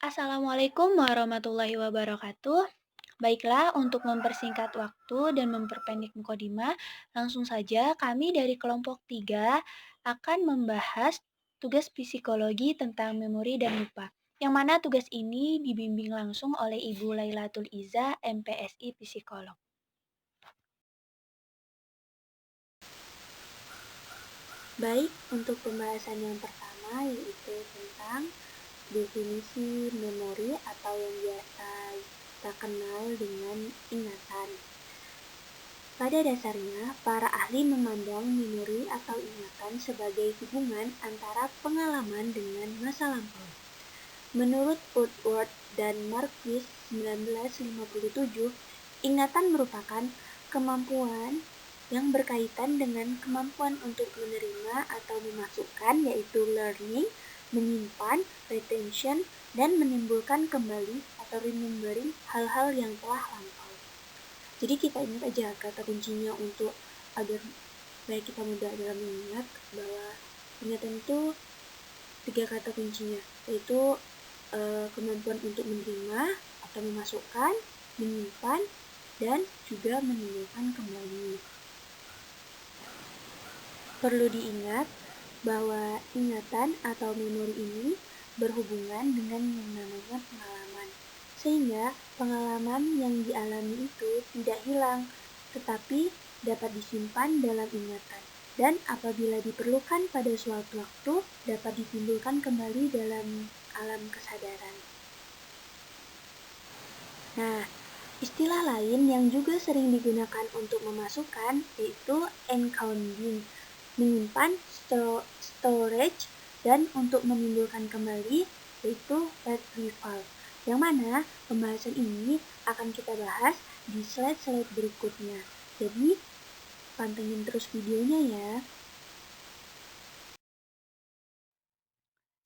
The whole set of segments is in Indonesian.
Assalamualaikum warahmatullahi wabarakatuh. Baiklah, untuk mempersingkat waktu dan memperpendek mukadimah, langsung saja kami dari kelompok 3 akan membahas tugas psikologi tentang memori dan lupa. Yang mana tugas ini dibimbing langsung oleh Ibu Lailatul Iza, MPSI Psikolog. Baik, untuk pembahasan yang pertama yaitu tentang definisi memori atau yang biasa kita kenal dengan ingatan. Pada dasarnya, para ahli memandang memori atau ingatan sebagai hubungan antara pengalaman dengan masa lampau. Menurut Woodward dan Marquis 1957, ingatan merupakan kemampuan yang berkaitan dengan kemampuan untuk menerima atau memasukkan, yaitu learning, menyimpan, retention, dan menimbulkan kembali atau remembering hal-hal yang telah lampau. Jadi kita ingat aja kata kuncinya untuk agar supaya kita mudah dalam mengingat bahwa ingatan itu tiga kata kuncinya, yaitu kemampuan untuk menerima atau memasukkan, menyimpan, dan juga menimbulkan kembali. Perlu diingat bahwa ingatan atau memori ini berhubungan dengan yang namanya pengalaman, sehingga pengalaman yang dialami itu tidak hilang, tetapi dapat disimpan dalam ingatan, dan apabila diperlukan pada suatu waktu dapat ditimbulkan kembali dalam alam kesadaran. Nah, istilah lain yang juga sering digunakan untuk memasukkan yaitu encoding, menyimpan, storage, dan untuk menimbulkan kembali yaitu retrieval. Yang mana pembahasan ini akan kita bahas di slide-slide berikutnya. Jadi, pantengin terus videonya ya.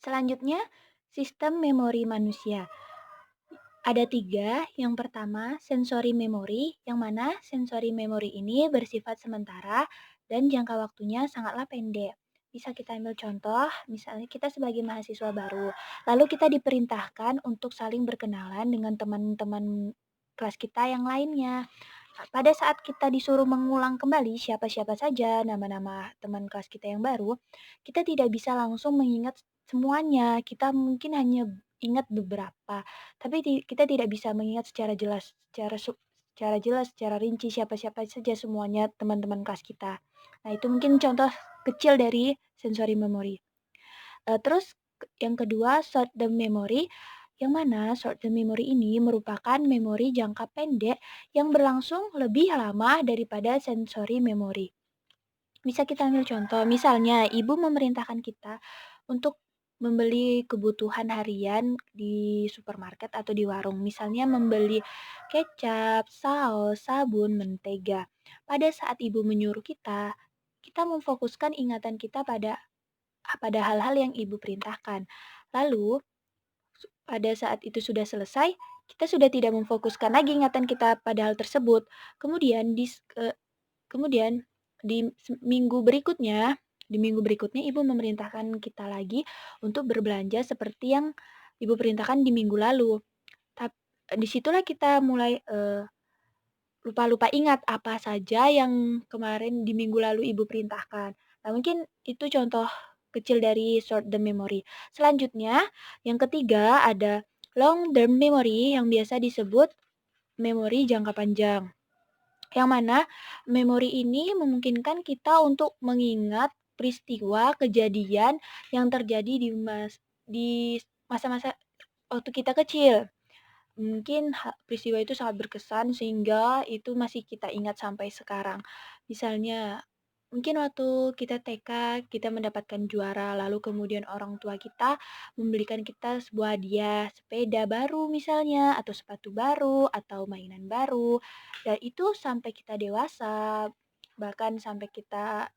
Selanjutnya, sistem memori manusia. Ada 3, yang pertama sensori memori, yang mana sensori memori ini bersifat sementara dan jangka waktunya sangatlah pendek. Bisa kita ambil contoh, misalnya kita sebagai mahasiswa baru, lalu kita diperintahkan untuk saling berkenalan dengan teman-teman kelas kita yang lainnya. Pada saat kita disuruh mengulang kembali siapa-siapa saja nama-nama teman kelas kita yang baru, kita tidak bisa langsung mengingat semuanya. Kita mungkin hanya ingat beberapa, tapi kita tidak bisa mengingat secara jelas, secara rinci siapa-siapa saja semuanya teman-teman kelas kita. Nah, itu mungkin contoh kecil dari sensory memory. Terus yang kedua, short term memory, yang mana short term memory ini merupakan memori jangka pendek yang berlangsung lebih lama daripada sensory memory. Bisa kita ambil contoh, misalnya ibu memerintahkan kita untuk membeli kebutuhan harian di supermarket atau di warung. Misalnya membeli kecap, saus, sabun, mentega. Pada saat ibu menyuruh kita memfokuskan ingatan kita pada hal-hal yang ibu perintahkan. Lalu, pada saat itu sudah selesai, kita sudah tidak memfokuskan lagi ingatan kita pada hal tersebut. Kemudian di minggu berikutnya ibu memerintahkan kita lagi untuk berbelanja seperti yang ibu perintahkan di minggu lalu. Disitulah kita mulai lupa-lupa ingat apa saja yang kemarin di minggu lalu ibu perintahkan. Nah, mungkin itu contoh kecil dari short term memory. Selanjutnya, yang ketiga ada long term memory yang biasa disebut memori jangka panjang. Yang mana memori ini memungkinkan kita untuk mengingat peristiwa, kejadian yang terjadi di masa-masa waktu kita kecil. Mungkin peristiwa itu sangat berkesan sehingga itu masih kita ingat sampai sekarang. Misalnya, mungkin waktu kita TK, kita mendapatkan juara, lalu kemudian orang tua kita membelikan kita sebuah hadiah, sepeda baru misalnya, atau sepatu baru, atau mainan baru. Dan itu sampai kita dewasa, bahkan sampai kita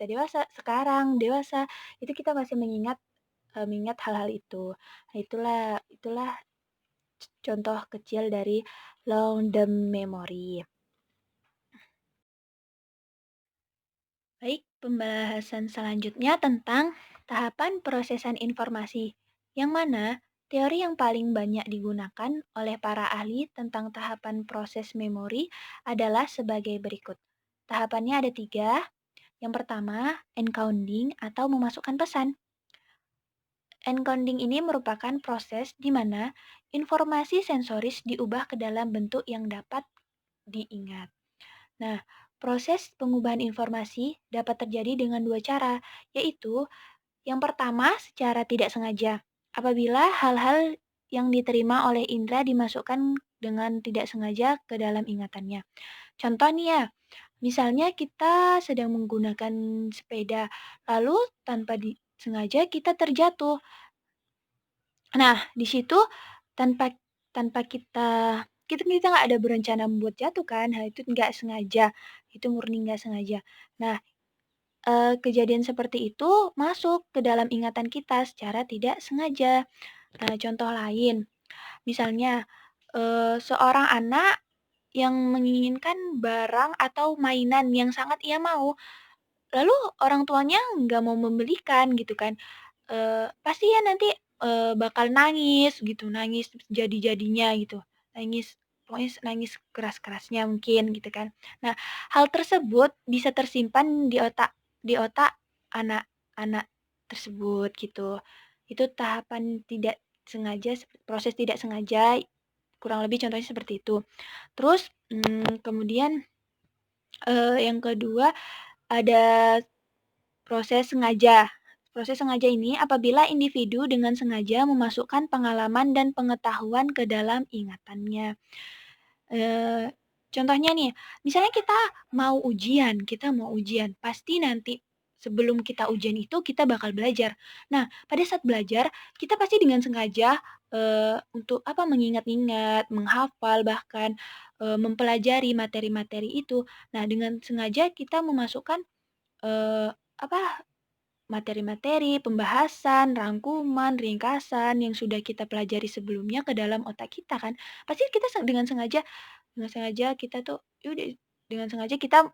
dewasa, sekarang dewasa, itu kita masih mengingat hal-hal itu. Nah, itulah contoh kecil dari long term memory. Baik, pembahasan selanjutnya tentang tahapan prosesan informasi, yang mana Teori yang paling banyak digunakan oleh para ahli tentang tahapan proses memori adalah sebagai berikut. Tahapannya ada tiga. Yang pertama, encoding atau memasukkan pesan. Encoding ini merupakan proses di mana informasi sensoris diubah ke dalam bentuk yang dapat diingat. Nah, proses pengubahan informasi dapat terjadi dengan dua cara, yaitu yang pertama secara tidak sengaja. Apabila hal-hal yang diterima oleh indera dimasukkan dengan tidak sengaja ke dalam ingatannya. Contoh nih ya, misalnya kita sedang menggunakan sepeda, lalu tanpa disengaja kita terjatuh. Nah, di situ tanpa tanpa kita nggak ada berencana membuat jatuh kan, hal itu nggak sengaja, itu murni nggak sengaja. Nah, kejadian seperti itu masuk ke dalam ingatan kita secara tidak sengaja. Nah, contoh lain, misalnya, seorang anak yang menginginkan barang atau mainan yang sangat ia mau, lalu orang tuanya nggak mau membelikan gitu kan. Pasti ya nanti, bakal nangis gitu, nangis jadi-jadinya gitu, nangis pokoknya nangis keras-kerasnya mungkin gitu kan. Nah, hal tersebut bisa tersimpan di otak anak-anak tersebut gitu. Itu tahapan tidak sengaja, proses tidak sengaja, kurang lebih contohnya seperti itu. Terus, kemudian, yang kedua ada proses sengaja. Proses sengaja ini apabila individu dengan sengaja memasukkan pengalaman dan pengetahuan ke dalam ingatannya. Eee, Contohnya nih, misalnya kita mau ujian, pasti nanti sebelum kita ujian itu kita bakal belajar. Nah, pada saat belajar, kita pasti dengan sengaja, untuk apa, mengingat-ingat, menghafal, bahkan, mempelajari materi-materi itu. Nah, dengan sengaja kita memasukkan, apa, materi-materi, pembahasan, rangkuman, ringkasan yang sudah kita pelajari sebelumnya ke dalam otak kita kan. Pasti kita dengan sengaja kita tuh ya udah dengan sengaja kita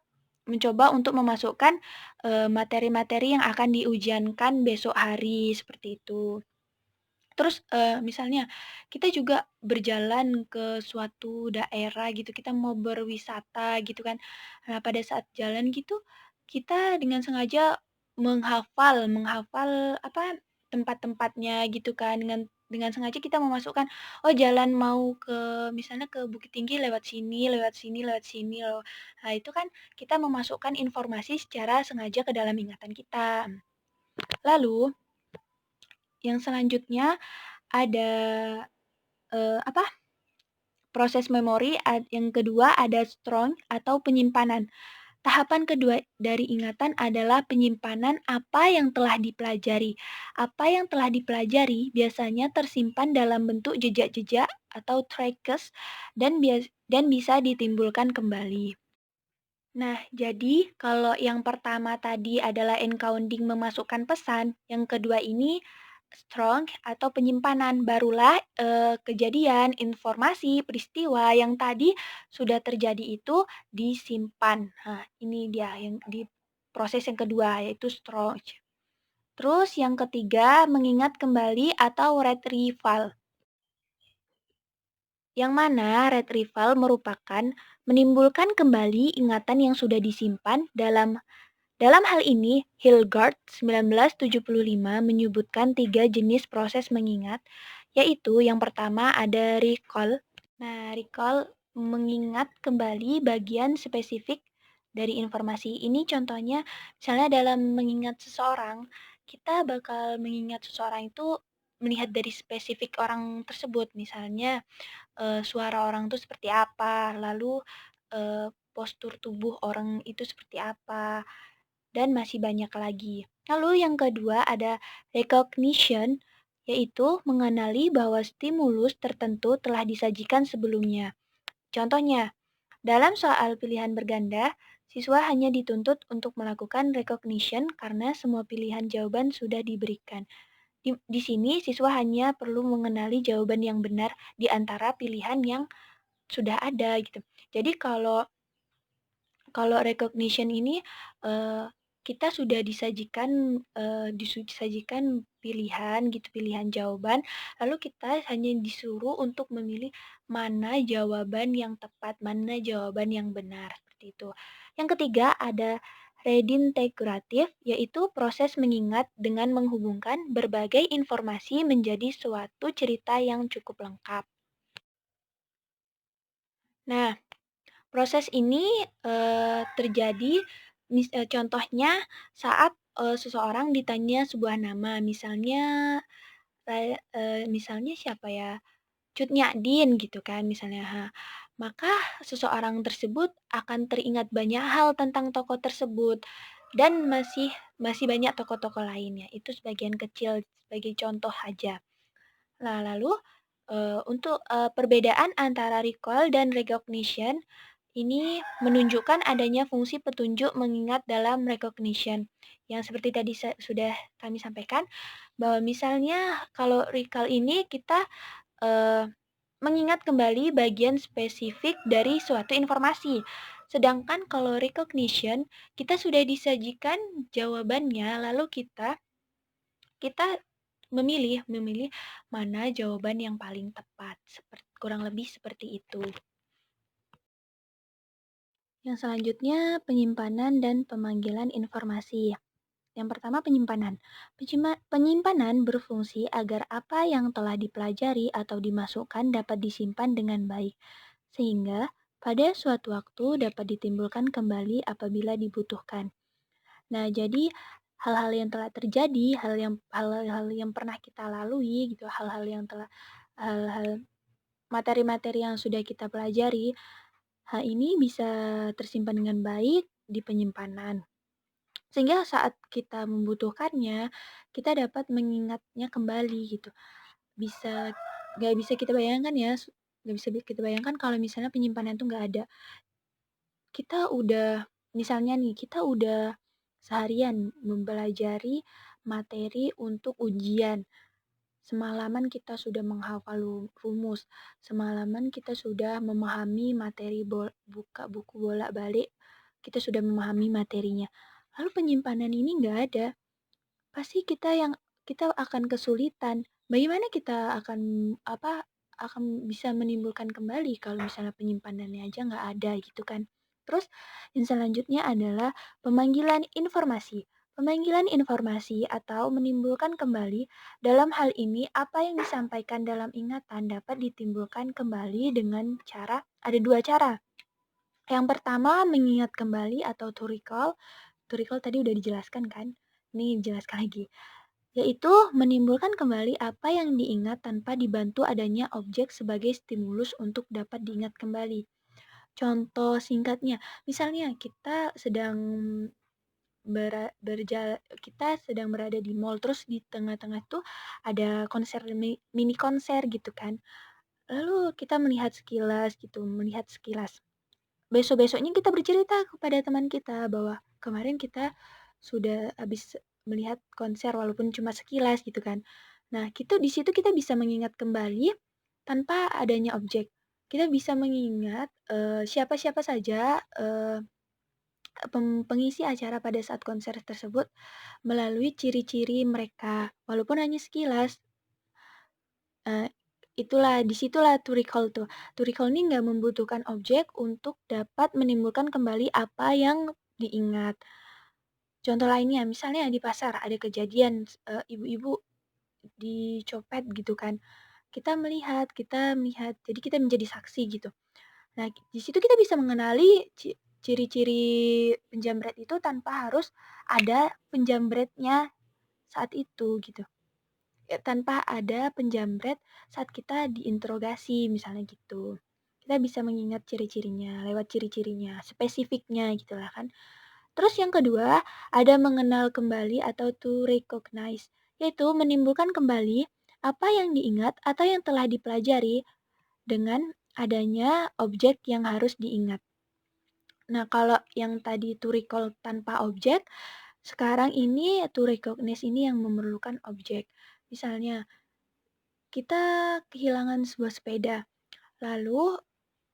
mencoba untuk memasukkan, materi-materi yang akan diujiankan besok hari, seperti itu. Terus, misalnya kita juga berjalan ke suatu daerah gitu, kita mau berwisata gitu kan. Nah, pada saat jalan gitu, kita dengan sengaja menghafal menghafal apa, tempat-tempatnya gitu kan, dengan sengaja kita memasukkan, "Oh, jalan mau ke misalnya ke Bukit Tinggi lewat sini lewat sini lewat sini loh." Nah, itu kan kita memasukkan informasi secara sengaja ke dalam ingatan kita. Lalu yang selanjutnya ada, apa, proses memori yang kedua ada strong atau penyimpanan. Tahapan kedua dari ingatan adalah penyimpanan apa yang telah dipelajari. Apa yang telah dipelajari biasanya tersimpan dalam bentuk jejak-jejak atau traces dan bisa ditimbulkan kembali. Nah, jadi kalau yang pertama tadi adalah encoding memasukkan pesan, yang kedua ini strong atau penyimpanan, barulah kejadian, informasi, peristiwa yang tadi sudah terjadi itu disimpan. Nah, ini dia yang di proses yang kedua yaitu strong. Terus yang ketiga mengingat kembali atau retrieval. Yang mana retrieval merupakan menimbulkan kembali ingatan yang sudah disimpan dalam hal ini, Hilgard 1975 menyebutkan tiga jenis proses mengingat, yaitu yang pertama ada recall. Nah, recall mengingat kembali bagian spesifik dari informasi. Ini contohnya, misalnya dalam mengingat seseorang, kita bakal mengingat seseorang itu melihat dari spesifik orang tersebut. Misalnya, suara orang itu seperti apa, lalu postur tubuh orang itu seperti apa, dan masih banyak lagi. Lalu yang kedua ada recognition, yaitu mengenali bahwa stimulus tertentu telah disajikan sebelumnya. Contohnya, dalam soal pilihan berganda, siswa hanya dituntut untuk melakukan recognition karena semua pilihan jawaban sudah diberikan. Di sini siswa hanya perlu mengenali jawaban yang benar di antara pilihan yang sudah ada gitu. Jadi kalau kalau recognition ini, eee, kita sudah disajikan pilihan gitu, pilihan jawaban, lalu kita hanya disuruh untuk memilih mana jawaban yang tepat, mana jawaban yang benar, seperti itu. Yang ketiga ada redintegratif, yaitu proses mengingat dengan menghubungkan berbagai informasi menjadi suatu cerita yang cukup lengkap. Nah, proses ini, terjadi contohnya saat, seseorang ditanya sebuah nama, misalnya siapa ya, Cut Nyak gitu kan misalnya, maka seseorang tersebut akan teringat banyak hal tentang tokoh tersebut dan masih banyak tokoh-tokoh lainnya, itu sebagian kecil, sebagai contoh aja. Nah lalu, untuk, perbedaan antara recall dan recognition ini menunjukkan adanya fungsi petunjuk mengingat dalam recognition, yang seperti tadi sudah kami sampaikan, bahwa misalnya kalau recall ini kita, eee, mengingat kembali bagian spesifik dari suatu informasi. Sedangkan kalau recognition, kita sudah disajikan jawabannya, lalu kita kita memilih memilih mana jawaban yang paling tepat, kurang lebih seperti itu. Yang selanjutnya penyimpanan dan pemanggilan informasi. Yang pertama penyimpanan. Penyimpanan berfungsi agar apa yang telah dipelajari atau dimasukkan dapat disimpan dengan baik, sehingga pada suatu waktu dapat ditimbulkan kembali apabila dibutuhkan. Nah, jadi hal-hal yang telah terjadi, hal-hal yang pernah kita lalui gitu, hal-hal materi-materi yang sudah kita pelajari, hal ini bisa tersimpan dengan baik di penyimpanan. Sehingga saat kita membutuhkannya, kita dapat mengingatnya kembali gitu. Bisa nggak bisa kita bayangkan ya, nggak bisa kita bayangkan kalau misalnya penyimpanan itu nggak ada. Misalnya nih, kita udah seharian mempelajari materi untuk ujian. Semalaman kita sudah menghafal rumus, semalaman kita sudah memahami materi buka buku bolak-balik, kita sudah memahami materinya. Lalu penyimpanan ini nggak ada, pasti kita akan kesulitan. Bagaimana kita akan bisa menimbulkan kembali kalau misalnya penyimpanannya aja nggak ada gitu kan. Terus yang selanjutnya adalah pemanggilan informasi. Pemanggilan informasi atau menimbulkan kembali, dalam hal ini apa yang disampaikan dalam ingatan dapat ditimbulkan kembali dengan ada dua cara. Yang pertama mengingat kembali atau to recall. To recall tadi udah dijelaskan kan? Ini jelaskan lagi, yaitu menimbulkan kembali apa yang diingat tanpa dibantu adanya objek sebagai stimulus untuk dapat diingat kembali. Contoh singkatnya, misalnya kita sedang berada di mall, terus di tengah-tengah tuh ada mini konser gitu kan. Lalu kita melihat sekilas. Besok-besoknya kita bercerita kepada teman kita bahwa kemarin kita sudah habis melihat konser walaupun cuma sekilas gitu kan. Nah, di situ kita bisa mengingat kembali tanpa adanya objek. Kita bisa mengingat siapa-siapa saja pengisi acara pada saat konser tersebut melalui ciri-ciri mereka. Walaupun hanya sekilas, Eee, disitulah to recall tuh. To recall ini nggak membutuhkan objek untuk dapat menimbulkan kembali apa yang diingat. Contoh lainnya, misalnya di pasar ada kejadian, ibu-ibu dicopet gitu kan. Kita melihat, jadi kita menjadi saksi gitu. Nah, di situ kita bisa mengenali ciri-ciri penjamret itu tanpa harus ada penjamretnya saat itu gitu. Tanpa ada penjamret saat kita diinterogasi misalnya gitu. Kita bisa mengingat ciri-cirinya, lewat ciri-cirinya, spesifiknya gitu lah kan. Terus yang kedua, ada mengenal kembali atau to recognize, yaitu menimbulkan kembali apa yang diingat atau yang telah dipelajari dengan adanya objek yang harus diingat. Nah, kalau yang tadi to recall tanpa objek, sekarang ini to recognize ini yang memerlukan objek. Misalnya, kita kehilangan sebuah sepeda, lalu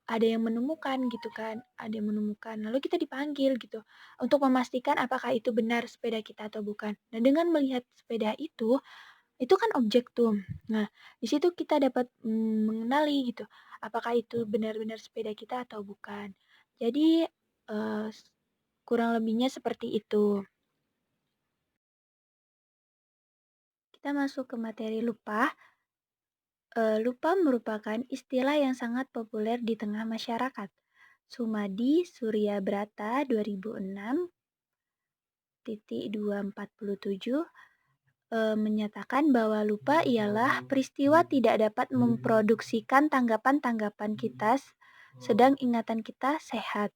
ada yang menemukan gitu kan, ada yang menemukan, lalu kita dipanggil gitu untuk memastikan apakah itu benar sepeda kita atau bukan. Nah, dengan melihat sepeda itu kan objek tuh. Nah, di situ kita dapat mengenali gitu, apakah itu benar-benar sepeda kita atau bukan. Jadi, eee, kurang lebihnya seperti itu. Kita masuk ke materi lupa. Lupa merupakan istilah yang sangat populer di tengah masyarakat. Sumadi Suryabrata 2006.247 menyatakan bahwa lupa ialah peristiwa tidak dapat memproduksikan tanggapan-tanggapan kita sedang ingatan kita sehat.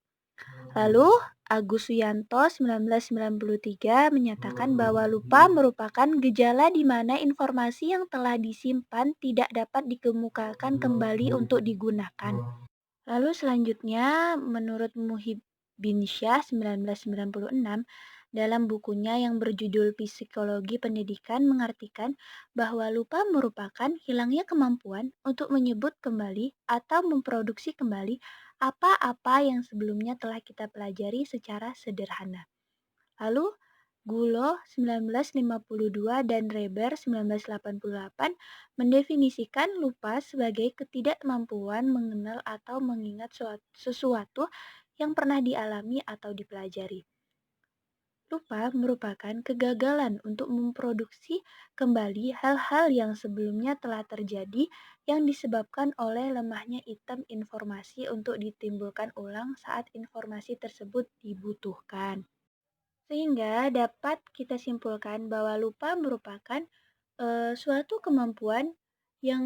Lalu, Agus Suyanto 1993 menyatakan bahwa lupa merupakan gejala di mana informasi yang telah disimpan tidak dapat dikemukakan kembali untuk digunakan. Lalu selanjutnya, menurut Muhyiddinsyah 1996, dalam bukunya yang berjudul Psikologi Pendidikan mengartikan bahwa lupa merupakan hilangnya kemampuan untuk menyebut kembali atau memproduksi kembali apa-apa yang sebelumnya telah kita pelajari secara sederhana. Lalu, Gulo 1952 dan Reber 1988 mendefinisikan lupa sebagai ketidakmampuan mengenal atau mengingat sesuatu yang pernah dialami atau dipelajari. Lupa merupakan kegagalan untuk memproduksi kembali hal-hal yang sebelumnya telah terjadi yang disebabkan oleh lemahnya item informasi untuk ditimbulkan ulang saat informasi tersebut dibutuhkan. Sehingga dapat kita simpulkan bahwa lupa merupakan suatu kemampuan yang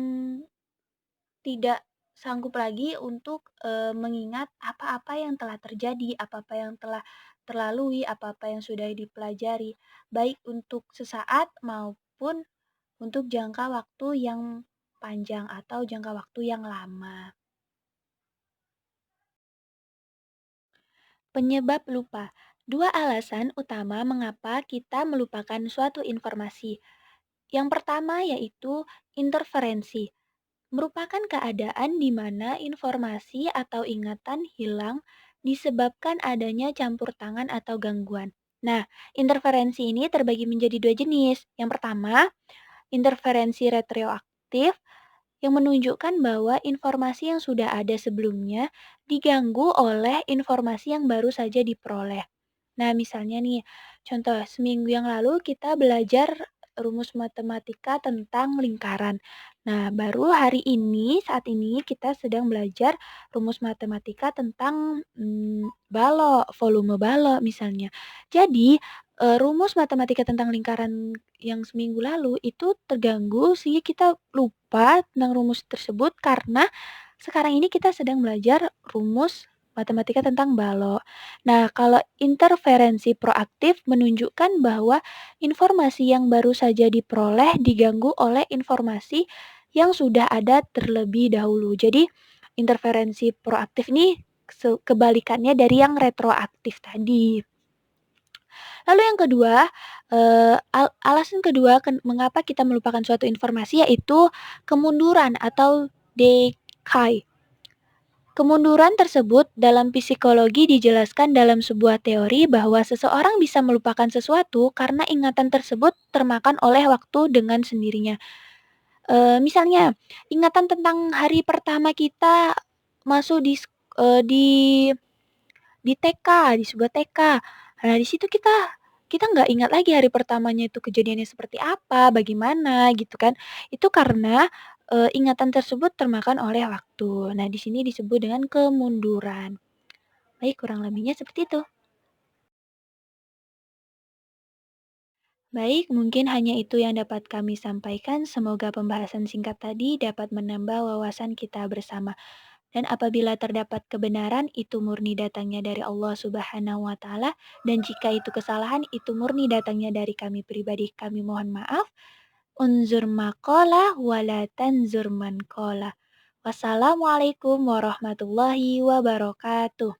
tidak sanggup lagi untuk mengingat apa-apa yang telah terjadi, apa-apa yang telah terlalui, apa-apa yang sudah dipelajari, baik untuk sesaat maupun untuk jangka waktu yang panjang atau jangka waktu yang lama. Penyebab lupa. Dua alasan utama mengapa kita melupakan suatu informasi. Yang pertama yaitu interferensi, merupakan keadaan di mana informasi atau ingatan hilang disebabkan adanya campur tangan atau gangguan. Nah, interferensi ini terbagi menjadi dua jenis. Yang pertama, interferensi retroaktif yang menunjukkan bahwa informasi yang sudah ada sebelumnya diganggu oleh informasi yang baru saja diperoleh. Nah, misalnya nih, contoh seminggu yang lalu kita belajar rumus matematika tentang lingkaran. Nah, baru hari ini, saat ini kita sedang belajar rumus matematika tentang balok, volume balok misalnya. Jadi, rumus matematika tentang lingkaran yang seminggu lalu itu terganggu sehingga kita lupa tentang rumus tersebut karena sekarang ini kita sedang belajar rumus matematika tentang balok. Nah, kalau interferensi proaktif menunjukkan bahwa informasi yang baru saja diperoleh diganggu oleh informasi yang sudah ada terlebih dahulu. Jadi, interferensi proaktif ini kebalikannya dari yang retroaktif tadi. Lalu yang kedua, alasan kedua mengapa kita melupakan suatu informasi yaitu kemunduran atau decay. Kemunduran tersebut dalam psikologi dijelaskan dalam sebuah teori bahwa seseorang bisa melupakan sesuatu karena ingatan tersebut termakan oleh waktu dengan sendirinya. Misalnya, ingatan tentang hari pertama kita masuk di TK, di sebuah TK. Nah, di situ kita nggak ingat lagi hari pertamanya itu kejadiannya seperti apa, bagaimana gitu kan. Itu karena, ingatan tersebut termakan oleh waktu. Nah, di sini disebut dengan kemunduran. Baik, kurang lebihnya seperti itu. Baik, mungkin hanya itu yang dapat kami sampaikan. Semoga pembahasan singkat tadi dapat menambah wawasan kita bersama. Dan apabila terdapat kebenaran, itu murni datangnya dari Allah Subhanahu wa Ta'ala, dan jika itu kesalahan, itu murni datangnya dari kami pribadi. Kami mohon maaf. Unzur maqala wala tanzur man qala. Wassalamualaikum warahmatullahi wabarakatuh.